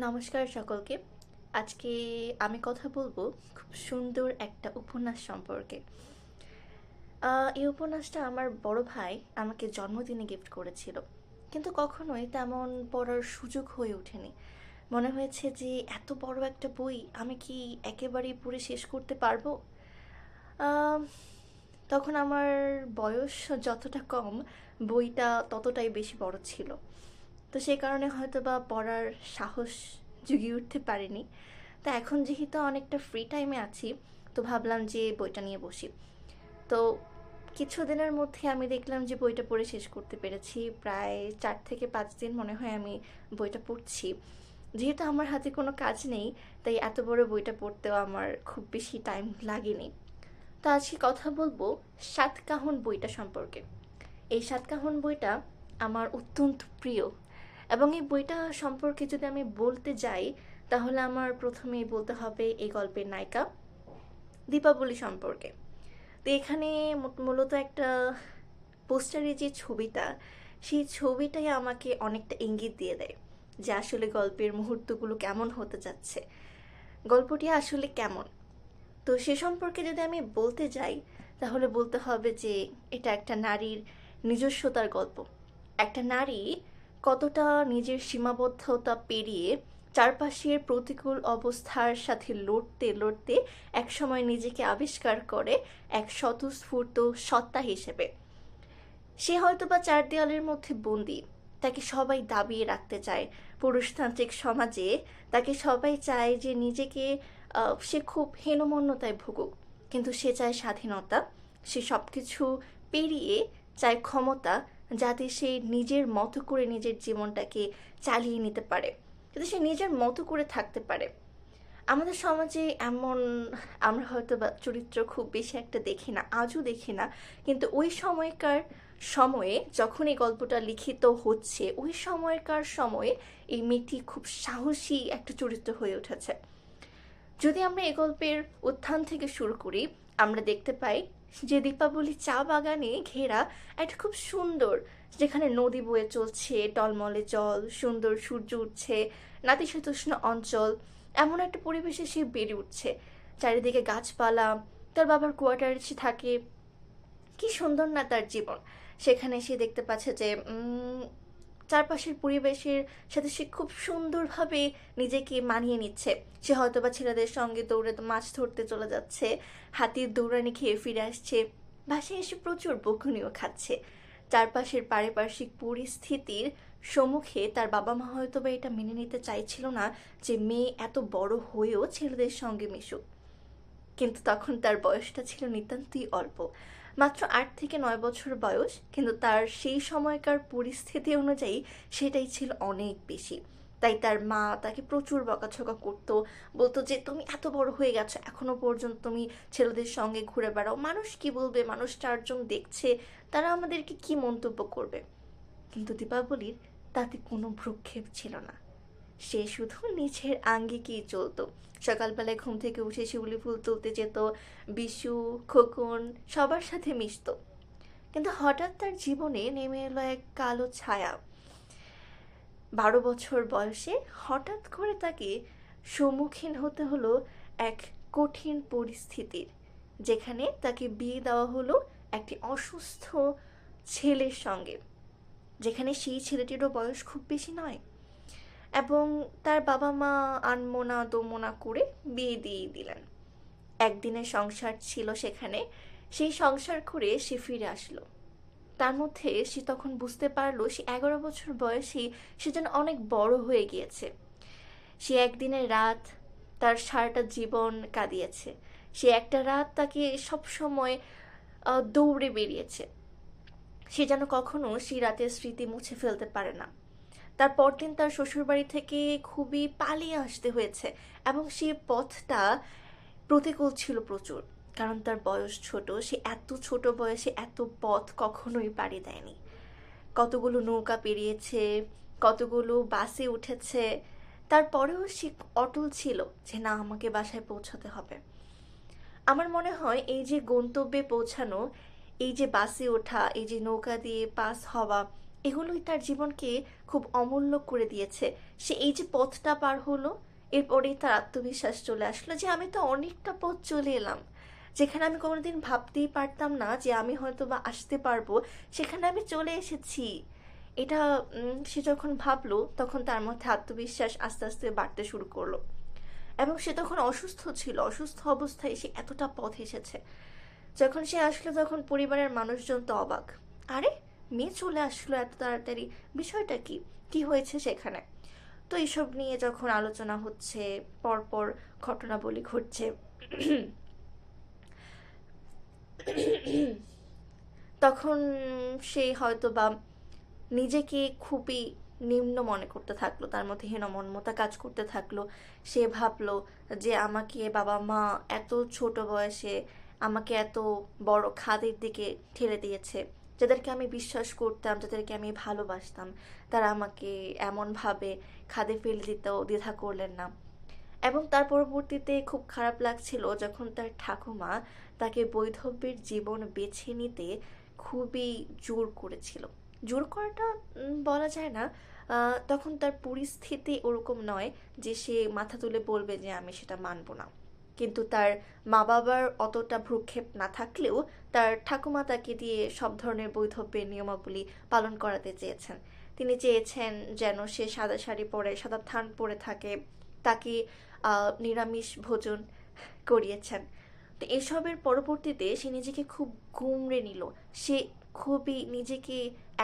নমস্কার সকলকে। আজকে আমি কথা বলবো খুব সুন্দর একটা উপন্যাস সম্পর্কে। এই উপন্যাসটা আমার বড় ভাই আমাকে জন্মদিনে গিফট করেছিল, কিন্তু কখনোই তেমন পড়ার সুযোগ হয়ে ওঠেনি। মনে হয়েছে যে এত বড় একটা বই আমি কি একেবারেই পড়ে শেষ করতে পারবো। আহ, তখন আমার বয়স যতটা কম, বইটা ততটাই বেশি বড় ছিল। তো সেই কারণে হয়তো বা পড়ার সাহস জুগিয়ে উঠতে পারিনি। তা এখন যেহেতু অনেকটা ফ্রি টাইমে আছি, তো ভাবলাম যে বইটা নিয়ে বসি। তো কিছুদিনের মধ্যে আমি দেখলাম যে বইটা পড়ে শেষ করতে পেরেছি। প্রায় 4 থেকে 5 দিন মনে হয় আমি বইটা পড়ছি। যেহেতু আমার হাতে কোনো কাজ নেই, তাই এত বড় বইটা পড়তেও আমার খুব বেশি টাইম লাগেনি। তো আজকে কথা বলবো সাতকাহন বইটা সম্পর্কে। এই সাতকাহন বইটা আমার অত্যন্ত প্রিয়, এবং এই বইটা সম্পর্কে যদি আমি বলতে যাই, তাহলে আমার প্রথমেই বলতে হবে এই গল্পের নায়িকা দীপাবলি সম্পর্কে। তো এখানে মূলত একটা পোস্টারে যে ছবিটা, সেই ছবিটাই আমাকে অনেকটা ইঙ্গিত দিয়ে দেয় যে আসলে গল্পের মুহূর্তগুলো কেমন হতে যাচ্ছে, গল্পটি আসলে কেমন। তো সে সম্পর্কে যদি আমি বলতে যাই, তাহলে বলতে হবে যে এটা একটা নারীর নিজস্বতার গল্প। একটা নারী কতটা নিজের সীমাবদ্ধতা পেরিয়ে চারপাশের প্রতিকূল অবস্থার সাথে লড়তে লড়তে একসময় নিজেকে আবিষ্কার করে এক স্বতঃস্ফূর্ত সত্তা হিসেবে। সে হয়তোবা চার দেওয়ালের মধ্যে বন্দি, তাকে সবাই দাবিয়ে রাখতে চায়। পুরুষতান্ত্রিক সমাজে তাকে সবাই চায় যে নিজেকে সে খুব হীনমন্যতায় ভুগুক, কিন্তু সে চায় স্বাধীনতা। সে সব কিছু পেরিয়ে চায় ক্ষমতা, যাতে সে নিজের মতো করে নিজের জীবনটাকে চালিয়ে নিতে পারে, যাতে সে নিজের মতো করে থাকতে পারে। আমাদের সমাজে এমন আমরা হয়তো বা চরিত্র খুব বেশি একটা দেখি না, আজও দেখি না। কিন্তু ওই সময়কার সময়ে যখন এই গল্পটা লিখিত হচ্ছে, ওই সময়কার সময়ে এই মেয়েটি খুব সাহসী একটা চরিত্র হয়ে উঠেছে। যদি আমরা এই গল্পের উত্থান থেকে শুরু করি, আমরা দেখতে পাই যে দীপাবলি চা বাগানে ঘেরা একটা খুব সুন্দর, যেখানে নদী বয়ে চলছে, টলমলে জল, সুন্দর সূর্য উঠছে, নাতিশীতোষ্ণ অঞ্চল, এমন একটা পরিবেশে সে বেড়ে উঠছে। চারিদিকে গাছপালা, তার বাবার কোয়ার্টারে সে থাকে। কি সুন্দর না তার জীবন। সেখানে সে দেখতে পাচ্ছে যে চারপাশের পরিবেশের সাথে সে খুব সুন্দরভাবে নিজেকে মানিয়ে নিচ্ছে। সে হয়তোবা ছেলেদের সঙ্গে দৌড়ে মাছ ধরতে চলে যাচ্ছে, হাতির দৌড়ানি খেয়ে ফিরে আসছে, বাসায় এসে প্রচুর বকুনিও খাচ্ছে। চারপাশের পারিপার্শ্বিক পরিস্থিতির সম্মুখে তার বাবা মা হয়তোবা এটা মেনে নিতে চাইছিল না যে মেয়ে এত বড় হয়েও ছেলেদের সঙ্গে মিশুক। কিন্তু তখন তার বয়সটা ছিল নিতান্তই অল্প, মাত্র 8 থেকে 9 বছর বয়স, কিন্তু তার সেই সময়কার পরিস্থিতি অনুযায়ী সেটাই ছিল অনেক বেশি। তাই তার মা তাকে প্রচুর বকাঝকা করতো, বলতো যে তুমি এত বড় হয়ে গেছো, এখনো পর্যন্ত তুমি ছেলেদের সঙ্গে ঘুরে বেড়াও, মানুষ কি বলবে, মানুষ 4 জন দেখছে, তারা আমাদেরকে কি মন্তব্য করবে। কিন্তু দীপাবলির তাতে কোনো ভ্রুক্ষেপ ছিল না। সে শুধু নিজের আঙ্গিকেই চলতো। সকালবেলায় ঘুম থেকে উঠে শিউলি ফুল তুলতে যেত, বিশু, খোকন সবার সাথে মিশতো। কিন্তু হঠাৎ তার জীবনে নেমে এলো এক কালো ছায়া। 12 বছর বয়সে হঠাৎ করে তাকে সম্মুখীন হতে হলো এক কঠিন পরিস্থিতির, যেখানে তাকে বিয়ে দেওয়া হলো একটি অসুস্থ ছেলের সঙ্গে, যেখানে সেই ছেলেটিরও বয়স খুব বেশি নয়। এবং তার বাবা মা আনমোনা দোমনা করে বিয়ে দিয়ে দিলেন। একদিনের সংসার ছিল সেখানে, সেই সংসার করে সে ফিরে আসলো। তার মধ্যে সে তখন বুঝতে পারলো সে 11 বছর বয়সী, সে যেন অনেক বড় হয়ে গিয়েছে। সে একদিনের রাত তার সারাটা জীবন কাঁদিয়েছে। সে একটা রাত তাকে সবসময় দৌড়ে বেরিয়েছে। সে যেন কখনো সেই রাতের স্মৃতি মুছে ফেলতে পারে না। তার পরদিন তার শ্বশুরবাড়ি থেকে খুবই পালিয়ে আসতে হয়েছে, এবং সেই পথটা প্রতিকূল ছিল প্রচুর। কারণ তার বয়স ছোট, সে এত ছোট বয়সে এত পথ কখনোই পাড়ি দেয়নি। কতগুলো নৌকা পেরিয়েছে, কতগুলো বাসে উঠেছে, তারপরেও সে অটল ছিল যে না, আমাকে বাসায় পৌঁছাতে হবে। আমার মনে হয় এই যে গন্তব্যে পৌঁছানো, এই যে বাসে ওঠা, এই যে নৌকা দিয়ে পাস হওয়া, এগুলোই তার জীবনকে খুব অমূল্য করে দিয়েছে। সে এই যে পথটা পার হলো, এরপরেই তার আত্মবিশ্বাস চলে আসলো যে আমি তো অনেকটা পথ চলে এলাম। যেখানে আমি কোনোদিন ভাবতেই পারতাম না যে আমি হয়তো বা আসতে পারবো, সেখানে আমি চলে এসেছি। এটা সে যখন ভাবলো তখন তার মধ্যে আত্মবিশ্বাস আস্তে আস্তে বাড়তে শুরু করলো। এবং সে তখন অসুস্থ ছিল, অসুস্থ অবস্থায় সে এতটা পথ এসেছে। যখন সে আসলো তখন পরিবারের মানুষজন তো অবাক। আরে, মেয়ে চলে আসলো এত তাড়াতাড়ি, বিষয়টা কি, কি হয়েছে সেখানে? তো এইসব নিয়ে যখন আলোচনা হচ্ছে, পরপর ঘটনাবলী ঘটছে, তখন সে হয়তো বা নিজেকে খুবই নিম্ন মনে করতে থাকলো, তার মধ্যে হীনমন্যতা কাজ করতে থাকলো। সে ভাবলো যে আমাকে বাবা মা এত ছোট বয়সে আমাকে এত বড় খাদের দিকে ঠেলে দিয়েছে, যাদেরকে আমি বিশ্বাস করতাম, যাদেরকে আমি ভালোবাসতাম, তারা আমাকে এমনভাবে খাদে ফেলে দিতেও দ্বিধা করলেন না। এবং তার পরবর্তীতে খুব খারাপ লাগছিল যখন তার ঠাকুমা তাকে বৈধব্যের জীবন বেছে নিতে খুবই জোর করেছিল। জোর করাটা বলা যায় না। তখন তার পরিস্থিতি ওরকম নয় যে সে মাথা তুলে বলবে যে আমি সেটা মানব না। কিন্তু তার মা বাবার অতটা ভ্রুক্ষেপ না থাকলেও তার ঠাকুমা তাকে দিয়ে সব ধরনের বৈধব্যের নিয়মাবলী পালন করাতে চেয়েছেন। তিনি চেয়েছেন যেন সে সাদা শাড়ি পরে, সাদা থান পরে থাকে, তাকে নিরামিষ ভোজন করিয়েছেন। তো এসবের পরবর্তীতে সে নিজেকে খুব গুমড়ে নিল। সে খুবই নিজেকে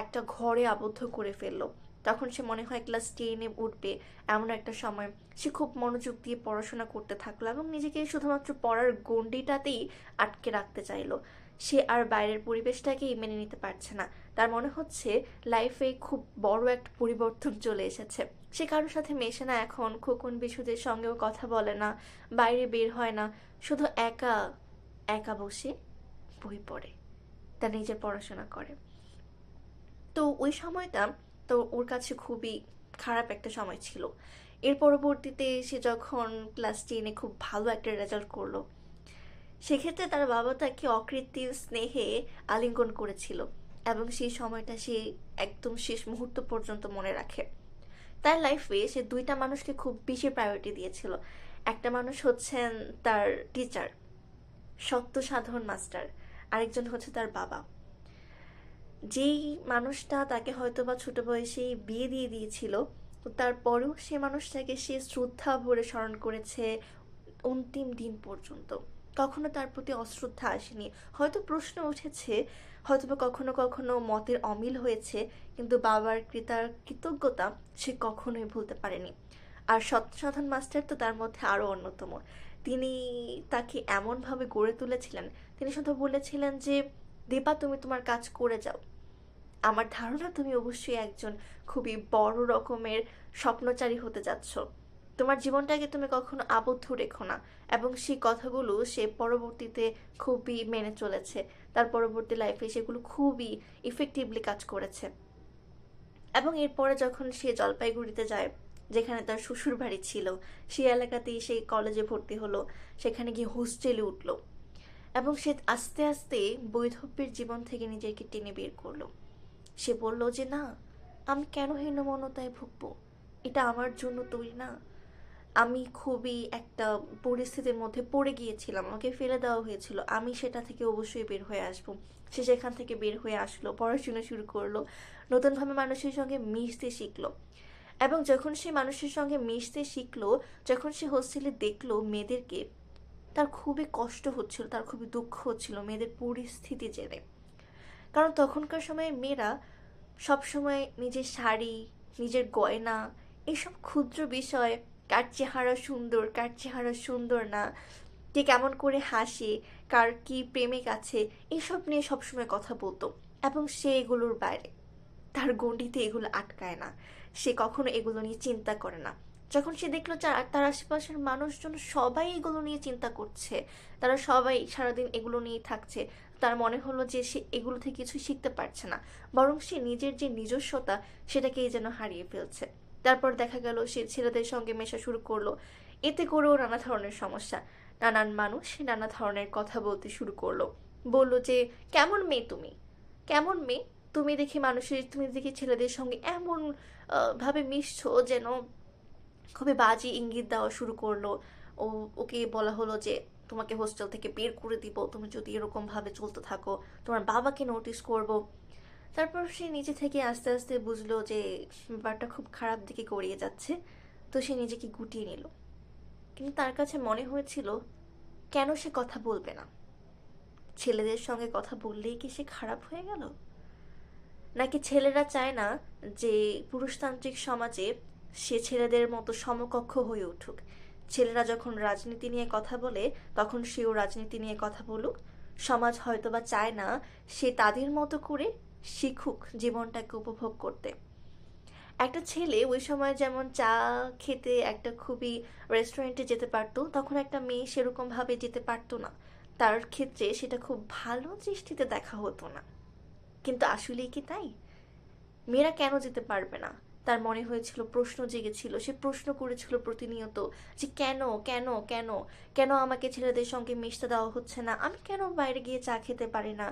একটা ঘরে আবদ্ধ করে ফেললো। তখন সে মনে হয় ক্লাস 10-এ উঠবে, এমন একটা সময় সে খুব মনোযোগ দিয়ে পড়াশোনা করতে থাকলো এবং নিজেকে শুধুমাত্র পড়ার গণ্ডিটাতেই আটকে রাখতে চাইলো। সে আর বাইরের পরিবেশটাকেই মেনে নিতে পারছে না। তার মনে হচ্ছে লাইফে খুব বড় একটা পরিবর্তন চলে এসেছে। সে কারোর সাথে মেশে না এখন, খোকন বিশুদের সঙ্গেও কথা বলে না, বাইরে বের হয় না, শুধু একা একা বসে বই পড়ে, তার নিজের পড়াশোনা করে। তো ওই সময়টা তো ওর কাছে খুবই খারাপ একটা সময় ছিল। এর পরবর্তীতে সে যখন ক্লাস 10-এ খুব ভালো একটা রেজাল্ট করলো, সেক্ষেত্রে তার বাবা তাকে অকৃত্রিম স্নেহে আলিঙ্গন করেছিল এবং সেই সময়টা সে একদম শেষ মুহূর্ত পর্যন্ত মনে রাখে। তার লাইফে সে দুইটা মানুষকে খুব বেশি প্রায়োরিটি দিয়েছিল। একটা মানুষ হচ্ছেন তার টিচার, সত্য সাধন মাস্টার, আরেকজন হচ্ছে তার বাবা। যেই মানুষটা তাকে হয়তো বা ছোট বয়সেই বিয়ে দিয়ে দিয়েছিল, তারপরেও সে মানুষটাকে সে শ্রদ্ধা ভরে স্মরণ করেছে অন্তিম দিন পর্যন্ত। কখনো তার প্রতি অশ্রদ্ধা আসেনি। হয়তো প্রশ্ন উঠেছে, হয়তো বা কখনো কখনো মতের অমিল হয়েছে, কিন্তু বাবার কৃতজ্ঞতা সে কখনোই ভুলতে পারেনি। আর সত্যসাধন মাস্টার তো তার মধ্যে আরও অন্যতম। তিনি তাকে এমনভাবে গড়ে তুলেছিলেন, তিনি শুধু বলেছিলেন যে দীপা, তুমি তোমার কাজ করে যাও। আমার ধারণা তুমি অবশ্যই একজন খুবই বড় রকমের স্বপ্নচারী হতে যাচ্ছ। তোমার জীবনটাকে তুমি কখনো আবদ্ধ রেখো না। এবং সেই কথাগুলো সে পরবর্তীতে খুবই মেনে চলেছে। তার পরবর্তী লাইফে সেগুলো খুবই ইফেক্টিভলি কাজ করেছে। এবং এরপরে যখন সে জলপাইগুড়িতে যায়, যেখানে তার শ্বশুর বাড়ি ছিল, সেই এলাকাতেই সে কলেজে ভর্তি হলো, সেখানে গিয়ে হোস্টেলে উঠলো এবং সে আস্তে আস্তে বৈধব্যের জীবন থেকে নিজেকে টেনে বের করলো। সে বলল যে না, আমি কেন হীনমন্যতায় ভুগবো, এটা আমার জন্য তৈরি না। আমি খুবই একটা পরিস্থিতির মধ্যে পড়ে গিয়েছিলাম, আমাকে ফেলে দেওয়া হয়েছিল, আমি সেটা থেকে অবশ্যই বের হয়ে আসবো। সে সেখান থেকে বের হয়ে আসলো, পড়াশোনা শুরু করলো, নতুনভাবে মানুষের সঙ্গে মিশতে শিখলো। এবং যখন সে মানুষের সঙ্গে মিশতে শিখলো, যখন সে হোস্টেলে দেখলো মেয়েদেরকে, তার খুবই কষ্ট হচ্ছিল, তার খুবই দুঃখ হচ্ছিল মেয়েদের পরিস্থিতি জেনে। কারণ তখনকার সময়ে মেয়েরা সবসময় নিজের শাড়ি, নিজের গয়না, এইসব ক্ষুদ্র বিষয়, কার চেহারা সুন্দর, কার চেহারা সুন্দর না, কে কেমন করে হাসে, কার কি প্রেমিক আছে, এসব নিয়ে সবসময় কথা বলতো। এবং সে এগুলোর বাইরে, তার গণ্ডিতে এগুলো আটকায় না। সে কখনো এগুলো নিয়ে চিন্তা করে না। যখন সে দেখলো তার আশেপাশের মানুষজন সবাই এগুলো নিয়ে চিন্তা করছে, তারা সবাই সারাদিন এগুলো নিয়েই থাকছে, তার মনে হলো যে সে এগুলো থেকে কিছু শিখতে পারছে না, বরং সে নিজের যে নিজস্বতা সেটাকেই যেন হারিয়ে ফেলছে। তারপর দেখা গেল সে ছেলেদের সঙ্গে মেশা শুরু করলো। এতে করেও নানা ধরনের সমস্যা, নানান মানুষ নানা ধরনের কথা বলতে শুরু করলো। বলল যে কেমন মেয়ে তুমি, কেমন মেয়ে, তুমি দেখি ছেলেদের সঙ্গে এমন ভাবে মিশছো যেন খুবই বাজে ইঙ্গিত দেওয়া শুরু করলো। ও ওকে বলা হলো যে তোমাকে হোস্টেল থেকে বের করে দিব তুমি যদি এরকম ভাবে চলতে থাকো, তোমার বাবাকে নোটিস করব। তারপর সে নিজে থেকে আস্তে আস্তে বুঝলো যে ব্যাপারটা খুব খারাপ দিকে গড়িয়ে যাচ্ছে। তো সে নিজেকে গুটিয়ে নিল। কিন্তু তার কাছে মনে হয়েছিল কেন সে কথা বলবে না? ছেলেদের সঙ্গে কথা বললেই কি সে খারাপ হয়ে গেল? নাকি ছেলেরা চায় না যে পুরুষতান্ত্রিক সমাজে সে ছেলেদের মতো সমকক্ষ হয়ে উঠুক? ছেলেরা যখন রাজনীতি নিয়ে কথা বলে তখন সেও রাজনীতি নিয়ে কথা বলুক। সমাজ হয়তোবা চায় না সে তাদের মতো করে শিখুক জীবনটাকে উপভোগ করতে। একটা ছেলে ওই সময় যেমন চা খেতে একটা খুবই রেস্টুরেন্টে যেতে পারতো, তখন একটা মেয়ে সেরকম ভাবে যেতে পারতো না। তার ক্ষেত্রে সেটা খুব ভালো দৃষ্টিতে দেখা হতো না। কিন্তু আসলেই কি তাই? মেয়েরা কেন যেতে পারবে না? তার মনে হয়েছিল, প্রশ্ন জেগেছিল, সে প্রশ্ন করেছিল প্রতিনিয়ত যে কেন কেন কেন কেন আমাকে ছেলেদের সঙ্গে মিশতে দেওয়া হচ্ছে না? আমি কেন বাইরে গিয়ে চা খেতে পারি না?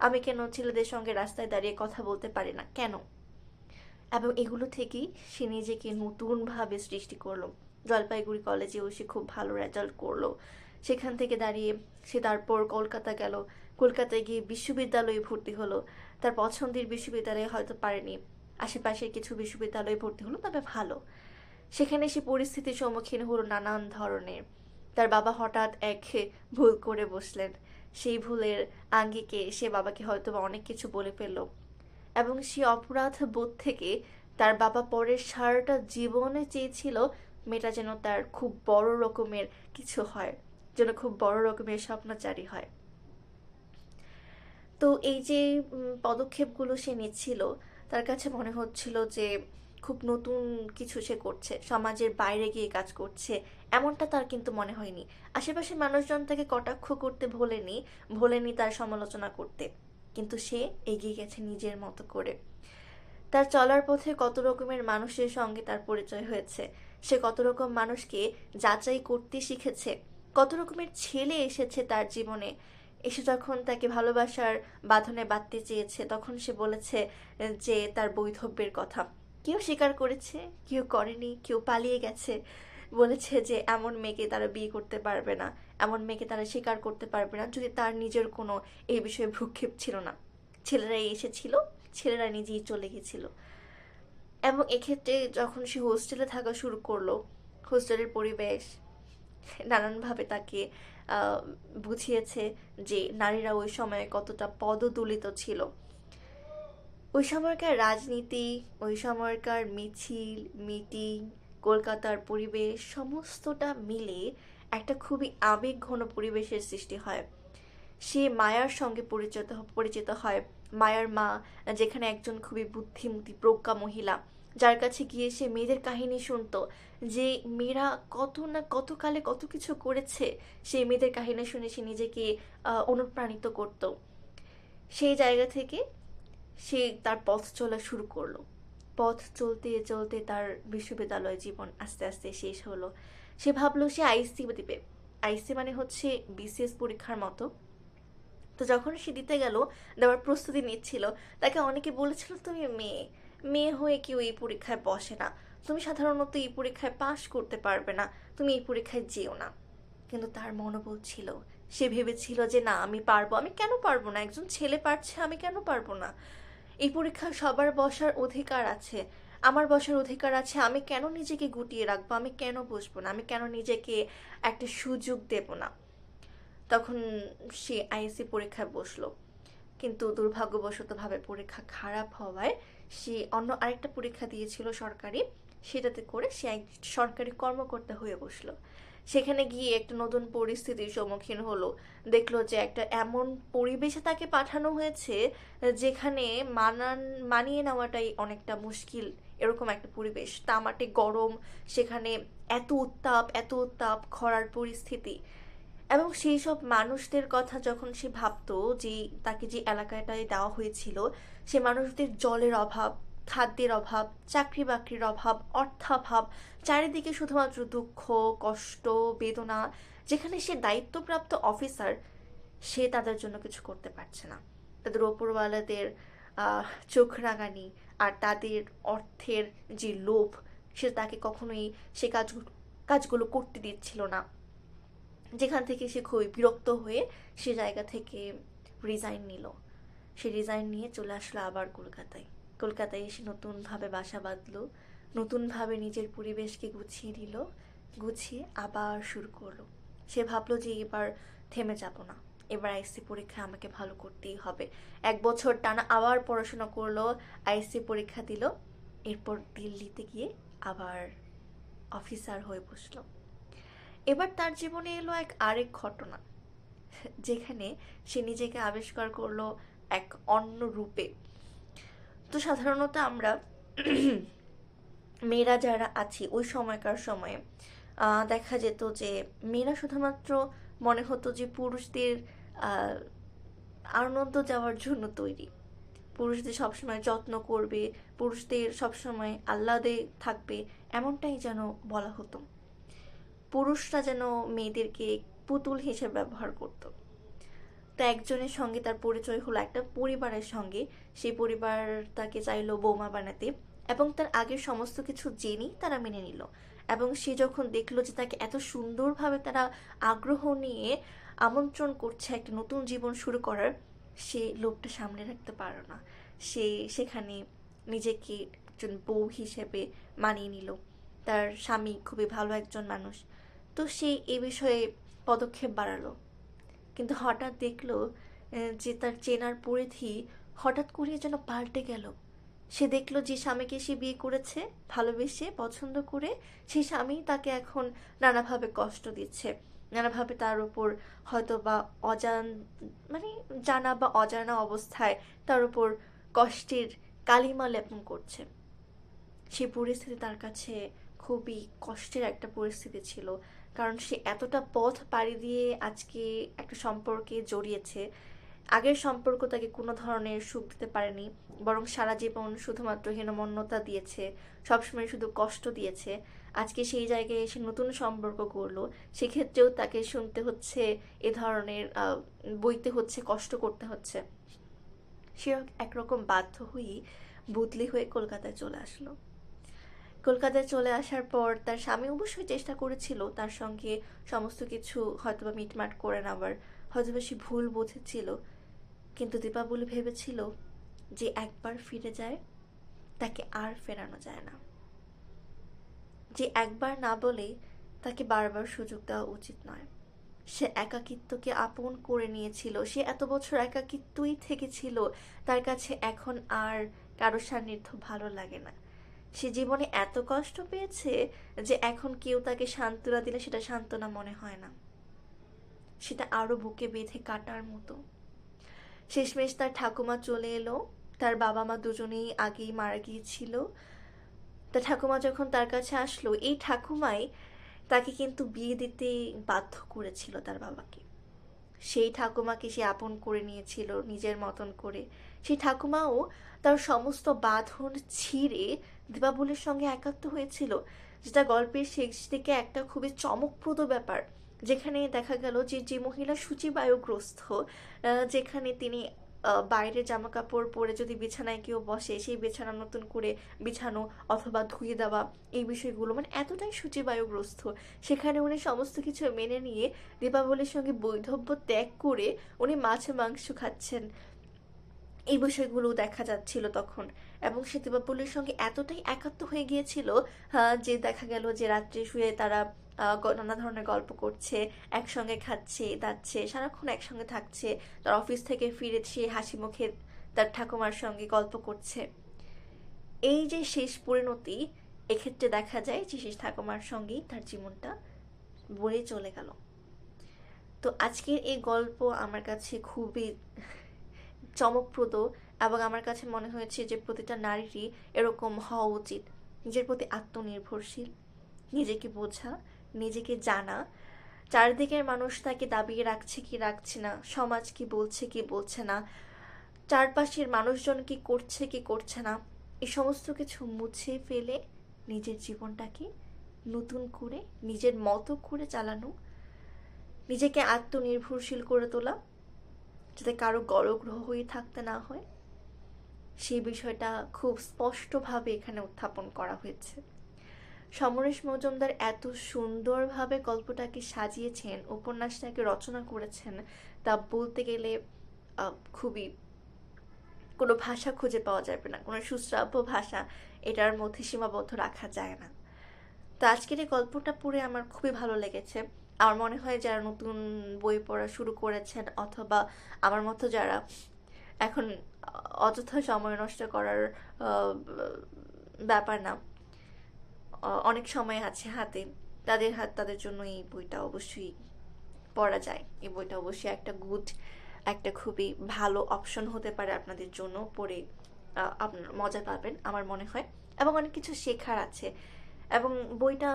আমি কেন ছেলেদের সঙ্গে রাস্তায় দাঁড়িয়ে কথা বলতে পারি না? কেন? এবং এগুলো থেকেই সে নিজেকে নতুনভাবে সৃষ্টি করলো। জলপাইগুড়ি কলেজেও সে খুব ভালো রেজাল্ট করলো। সেখান থেকে দাঁড়িয়ে সে তারপর কলকাতা গেল। কলকাতায় গিয়ে বিশ্ববিদ্যালয়ে ভর্তি হলো। তার পছন্দের বিশ্ববিদ্যালয়ে হয়তো পারেনি, আশেপাশের কিছু বিশ্ববিদ্যালয়ে ভর্তি হলো, তবে ভালো। সেখানে সে পরিস্থিতির সম্মুখীন হলো নানান ধরনের। তার বাবা হঠাৎ এক ভুল করে বসলেন। সেই ভুলের আঙ্গিকে সে বাবাকে হয়তো অনেক কিছু বলে ফেললো। এবং সে অপরাধ বোধ থেকে তার বাবা পরের সারাটা জীবনে চেয়েছিল মেয়েটা যেন তার খুব বড় রকমের কিছু হয়, যেন খুব বড় রকমের স্বপ্নচারী হয়। তো এই যে পদক্ষেপগুলো সে নিচ্ছিল, তার কাছে মনে হচ্ছিল যে খুব নতুন কিছু সে করছে, সমাজের বাইরে গিয়ে কাজ করছে। এমনটা তার কিন্তু মনে হয়নি। আশেপাশের মানুষজন তাকে কটাক্ষ করতে ভোলেনি, ভোলেনি তার সমালোচনা করতে। কিন্তু সে এগিয়ে গেছে নিজের মতো করে। তার চলার পথে কত রকমের মানুষের সঙ্গে তার পরিচয় হয়েছে। সে কত রকম মানুষকে যাচাই করতে শিখেছে। কত রকমের ছেলে এসেছে তার জীবনে। এসে যখন তাকে ভালোবাসার বাঁধনে বাঁধতে চেয়েছে, তখন সে বলেছে যে তার বৈধব্যের কথা। কেউ স্বীকার করেছে, কেউ করেনি, কেউ পালিয়ে গেছে। বলেছে যে এমন মেয়েকে তারা বিয়ে করতে পারবে না, এমন মেয়েকে তারা স্বীকার করতে পারবে না যদি তার নিজের কোনো এই বিষয়ে ভ্রুক্ষেপ ছিল না। ছেলেরাই এসেছিল, ছেলেরা নিজেই চলে গেছিল। এবং এক্ষেত্রে যখন সে হোস্টেলে থাকা শুরু করলো, হোস্টেলের পরিবেশ নানানভাবে তাকে বুঝিয়েছে যে নারীরা ওই সময়ে কতটা পদদলিত ছিল। ওই সময়কার রাজনীতি, ওই সময়কার মিছিল মিটিং, কলকাতার পরিবেশ সমস্তটা মিলে একটা খুবই আবেগঘন পরিবেশের সৃষ্টি হয়। সে মায়ার সঙ্গে পরিচিত হয়। মায়ার মা, যেখানে একজন খুবই বুদ্ধিমতী প্রজ্ঞা মহিলা, যার কাছে গিয়ে সে মেয়েদের কাহিনী শুনতো, যে মেয়েরা কত না কত কালে কত কিছু করেছে। সেই মেয়েদের কাহিনী শুনে সে নিজেকে অনুপ্রাণিত করত। সেই জায়গা থেকে সে তার পথ চলা শুরু করলো। পথ চলতে চলতে তার বিশ্ববিদ্যালয় জীবন আস্তে আস্তে শেষ হলো। সে ভাবলো সে আইসি দিবে। আইসি মানে হচ্ছে বিসিএস পরীক্ষার মতো। তো যখন সে দিতে গেল, দেওয়ার প্রস্তুতি নিচ্ছিল, তাকে অনেকে বলেছিল তুমি মেয়ে, মেয়ে হয়ে কেউ এই পরীক্ষায় বসে না, তুমি সাধারণত এই পরীক্ষায় পাশ করতে পারবে না, তুমি এই পরীক্ষায় যেও না। কিন্তু তার মনোবল ছিল। সে ভেবেছিল যে না, আমি পারবো। আমি কেন পারবো না? একজন ছেলে পারছে, আমি কেন পারবো না? এই পরীক্ষায় সবার বসার অধিকার আছে, আমার বসার অধিকার আছে। আমি কেন নিজেকে গুটিয়ে রাখবো? আমি কেন বসবো না? আমি কেন নিজেকে একটা সুযোগ দেব না? তখন সে আইএসসি পরীক্ষায় বসলো। কিন্তু দুর্ভাগ্যবশতভাবে পরীক্ষা খারাপ হওয়ায় সে অন্য আরেকটা পরীক্ষা দিয়েছিল সরকারি, সেটাতে করে সে এক সরকারি কর্মকর্তা হয়ে বসলো। সেখানে গিয়ে একটা নতুন পরিস্থিতির সম্মুখীন হলো। দেখলো যে একটা এমন পরিবেশে তাকে পাঠানো হয়েছে যেখানে মানিয়ে নেওয়াটাই অনেকটা মুশকিল। এরকম একটা পরিবেশ, তামাটে গরম, সেখানে এত উত্তাপ খরার পরিস্থিতি। এবং সেই সব মানুষদের কথা যখন সে ভাবতো, যে তাকে যে এলাকাটায় দেওয়া হয়েছিল, সে মানুষদের জলের অভাব, খাদ্যের অভাব, চাকরি বাকরির অভাব, অর্থাভাব, চারিদিকে শুধুমাত্র দুঃখ, কষ্ট, বেদনা। যেখানে সে দায়িত্বপ্রাপ্ত অফিসার, সে তাদের জন্য কিছু করতে পারছে না। তাদের ওপরওয়ালাদের আহ, চোখ রাঙানি আর তাদের অর্থের যে লোভ, সে তাকে কখনোই সে কাজগুলো করতে দিচ্ছিল না। যেখান থেকে সে খুবই বিরক্ত হয়ে সে জায়গা থেকে রিজাইন নিল। সে রিজাইন নিয়ে চলে আসলো আবার কলকাতায়। কলকাতায় এসে নতুনভাবে বাসা বাঁধলো, নতুনভাবে নিজের পরিবেশকে গুছিয়ে নিল, গুছিয়ে আবার শুরু করলো। সে ভাবলো যে এবার থেমে যাব না, এবার আইএসসি পরীক্ষা আমাকে ভালো করতেই হবে। 1 বছর টানা আবার পড়াশোনা করলো, আইএসসি পরীক্ষা দিল, এরপর দিল্লিতে গিয়ে আবার অফিসার হয়ে বসলো। এবার তার জীবনে এলো আরেক ঘটনা, যেখানে সে নিজেকে আবিষ্কার করলো এক অন্য রূপে। তো সাধারণত আমরা মেয়েরা যারা আছি ওই সময়কার সময়ে দেখা যেত যে মেয়েরা শুধুমাত্র মনে হতো যে পুরুষদের আহ, আনন্দ যাওয়ার জন্য তৈরি, পুরুষদের সবসময় যত্ন করবে, পুরুষদের সবসময় আহ্লাদে থাকবে, এমনটাই যেন বলা হতো। পুরুষরা যেন মেয়েদেরকে পুতুল হিসেবে ব্যবহার করত। তো একজনের সঙ্গে তার পরিচয় হলো একটা পরিবারের সঙ্গে। সেই পরিবার তাকে চাইলো বৌমা বানাতে, এবং তার আগের সমস্ত কিছু জেনেই তারা মেনে নিল। এবং সে যখন দেখলো যে তাকে এত সুন্দরভাবে তারা আগ্রহ নিয়ে আমন্ত্রণ করছে একটা নতুন জীবন শুরু করার, সে লোভটা সামনে রাখতে পারল না। সে সেখানে নিজেকে একজন বউ হিসেবে মানিয়ে নিল। তার স্বামী খুবই ভালো একজন মানুষ, তো সে এ বিষয়ে পদক্ষেপ বাড়ালো। কিন্তু হঠাৎ দেখলো যে তার চেনার পরিধি হঠাৎ করে যেন পাল্টে গেল। সে দেখলো যে স্বামীকে সে বিয়ে করেছে ভালোবেসে পছন্দ করে, সেই স্বামী তাকে এখন নানাভাবে কষ্ট দিচ্ছে, নানাভাবে তার উপর হয়তো বা মানে জানা বা অজানা অবস্থায় তার উপর কষ্টের কালিমা লেপন করছে। সেই পরিস্থিতি তার কাছে খুবই কষ্টের একটা পরিস্থিতি ছিল, কারণ সে এতটা পথ পাড়ি দিয়ে আজকে একটা সম্পর্কে জড়িয়েছে। আগের সম্পর্ক তাকে কোনো ধরনের সুখ দিতে পারেনি, বরং সারা জীবন শুধুমাত্র হীনমন্যতা দিয়েছে, সবসময় শুধু কষ্ট দিয়েছে। আজকে সেই জায়গায় এসে নতুন সম্পর্ক করলো, সেক্ষেত্রেও তাকে শুনতে হচ্ছে এ ধরনের, বইতে হচ্ছে, কষ্ট করতে হচ্ছে। সে একরকম বাধ্য হয়েই বদলি হয়ে কলকাতায় চলে আসলো। কলকাতায় চলে আসার পর তার স্বামী অবশ্যই চেষ্টা করেছিল তার সঙ্গে সমস্ত কিছু হয়তোবা মিটমাট করে নেওয়ার, হয়তোবা সে ভুল বুঝেছিল। কিন্তু দীপাবলি ভেবেছিল যে একবার ফিরে যায় তাকে আর ফেরানো যায় না, যে একবার না বলে তাকে বারবার সুযোগ দেওয়া উচিত নয়। সে একাকিত্বকে আপন করে নিয়েছিল, সে এত বছর একাকিত্বই থেকেছিল। তার কাছে এখন আর কারো সান্নিধ্য ভালো লাগে না। সে জীবনে এত কষ্ট পেয়েছে যে এখন কেউ তাকে সান্ত্বনা দিলে সেটা সান্ত্বনা মনে হয় না, সেটা আরো বুকে বেঁধে কাটার মতো। শেষমেশ তার ঠাকুমা চলে এলো। তার বাবা মা দুজনেই আগেই মারা গিয়েছিল। তার ঠাকুমা যখন তার কাছে আসলো, এই ঠাকুমাই তাকে কিন্তু বিয়ে দিতে বাধ্য করেছিল তার বাবাকে। সেই ঠাকুমাকে সে আপন করে নিয়েছিল নিজের মতন করে। সেই ঠাকুমাও তার সমস্ত বাঁধন ছিঁড়ে দীপাবলির সঙ্গে একাত্ম হয়েছিল, যেটা গল্পের শেষ দিকে একটা খুবই চমকপ্রদ ব্যাপার। যেখানে দেখা গেল যে যে মহিলা সূচিবায়ুগ্রস্ত, যেখানে তিনি বাইরে জামা কাপড় পরে যদি বিছানায় কেউ বসে, সেই বিছানা নতুন করে বিছানো অথবা ধুয়ে দেওয়া, এই বিষয়গুলো মানে এতটাই সূচিবায়ুগ্রস্ত, সেখানে উনি সমস্ত কিছু মেনে নিয়ে দীপাবলির সঙ্গে বৈধব্য ত্যাগ করে উনি মাছ মাংস খাচ্ছেন, এই বিষয়গুলো দেখা যাচ্ছিল তখন। এবং সে দীপাবলির সঙ্গে এতটাই একাত্ম হয়ে গিয়েছিল যে দেখা গেল যে রাত্রে শুয়ে তারা নানা ধরনের গল্প করছে, একসঙ্গে খাচ্ছে দাচ্ছে, সারাক্ষণ একসঙ্গে থাকছে। তার অফিস থেকে ফিরে সে হাসি মুখে তার ঠাকুমার সঙ্গে গল্প করছে। এই যে শেষ পরিণতি, এক্ষেত্রে দেখা যায় যে শেষ ঠাকুমার সঙ্গেই তার জীবনটা বয়ে চলে গেল। তো আজকের এই গল্প আমার কাছে খুবই চমকপ্রদ, এবং আমার কাছে মনে হয়েছে যে প্রতিটা নারীরই এরকম হওয়া উচিত। নিজের প্রতি আত্মনির্ভরশীল, নিজেকে বোঝা, নিজেকে জানা, চারিদিকের মানুষ তাকে দাবিয়ে রাখছে কি রাখছে না, সমাজ কি বলছে কি বলছে না, চারপাশের মানুষজন কি করছে কি করছে না, এই সমস্ত কিছু মুছে ফেলে নিজের জীবনটাকে নতুন করে নিজের মতো করে চালানো, নিজেকে আত্মনির্ভরশীল করে তোলা, যাতে কারো গলগ্রহ হয়ে থাকতে না হয়, সেই বিষয়টা খুব স্পষ্টভাবে এখানে উত্থাপন করা হয়েছে। সমরেশ মজুমদার এত সুন্দরভাবে গল্পটাকে সাজিয়েছেন, উপন্যাসটাকে রচনা করেছেন, তা বলতে গেলে খুবই কোনো ভাষা খুঁজে পাওয়া যাবে না, কোনো সুশ্রাব্য ভাষা এটার মধ্যে সীমাবদ্ধ রাখা যায় না। তো আজকের এই গল্পটা পড়ে আমার খুবই ভালো লেগেছে। আমার মনে হয় যারা নতুন বই পড়া শুরু করেছেন, অথবা আমার মতো যারা এখন অযথা সময় নষ্ট করার ব্যাপার না, অনেক সময় আছে হাতে, তাদের জন্য এই বইটা অবশ্যই পড়া যায়। এই বইটা অবশ্যই একটা খুবই ভালো অপশন হতে পারে আপনাদের জন্য। পড়ে আপনার মজা পাবেন আমার মনে হয়, এবং অনেক কিছু শেখার আছে। এবং বইটা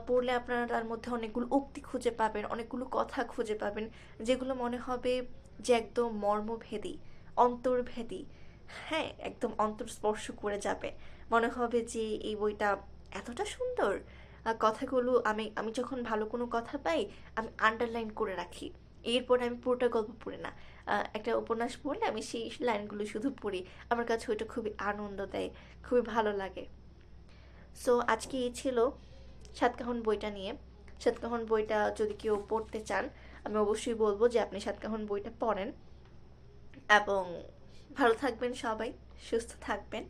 পড়লে আপনারা তার মধ্যে অনেকগুলো উক্তি খুঁজে পাবেন, অনেকগুলো কথা খুঁজে পাবেন, যেগুলো মনে হবে যে একদম মর্মভেদী, অন্তর্ভেদী। হ্যাঁ, একদম অন্তর্স্পর্শ করে যাবে। মনে হবে যে এই বইটা এতটা সুন্দর। কথাগুলো আমি আমি যখন ভালো কোনো কথা পাই, আমি আন্ডারলাইন করে রাখি। এরপর আমি পুরোটা গল্প পড়ি না। একটা উপন্যাস পড়লে আমি সেই লাইনগুলো শুধু পড়ি। আমার কাছে ওইটা খুবই আনন্দ দেয়, খুবই ভালো লাগে। সো আজকে এই ছিল সাতকাহন বইটা নিয়ে। সাতকাহন বইটা যদি কেউ পড়তে চান, আমি অবশ্যই বলবো যে আপনি সাতকাহন বইটা পড়েন। এবং ভালো থাকবেন সবাই, সুস্থ থাকবেন।